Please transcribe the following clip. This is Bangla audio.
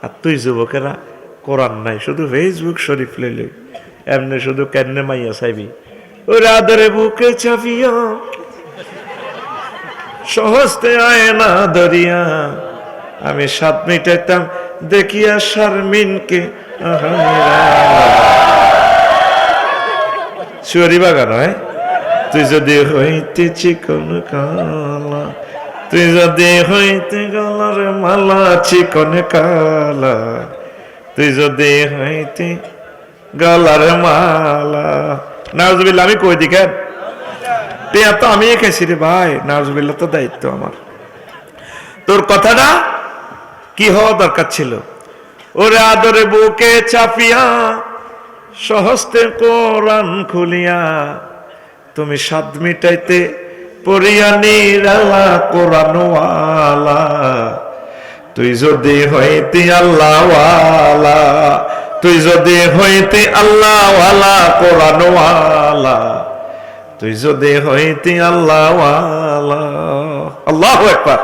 আর তুই যুবকেরা কোরআন নাই, শুধু ফেসবুক শরীফ লইলে এমনি শুধু কেন্নে মাইয়া চাইবি। ওর আদরে বুকে চাপিয়া সহজতে আয় না দরিয়া, আমি 7 মিটাইতাম দেখিয়া শারমিনকে। চুয়ারি বাগান হয়। তুই যদি হইতে চিকন কালা, তুই যদি হইতে গলার মালা চিকন কালা, তুই যদি হইতে গলার মালা। নাউজুবিল্লাহ, আমি কই দিকেন টিয়া তো আমি খেয়েছি রে ভাই, নাউজুবিল্লাহ তো দায়িত্ব আমার। তোর কথাটা কি হওয়া দরকার ছিল? ওরে আদরে বুকে চাপিয়া সহস্তে কোরআন খুলিয়া, তুমি 7 মিটাইতে পড়িয়া নিরালা কোরআনওয়ালা। তুই যদি হইতে আল্লাহওয়ালা, তুই যদি হইতে আল্লাহওয়ালা কোরআনওয়ালা, তুই যদি হইতে আল্লাহওয়ালা। আল্লাহু আকবার।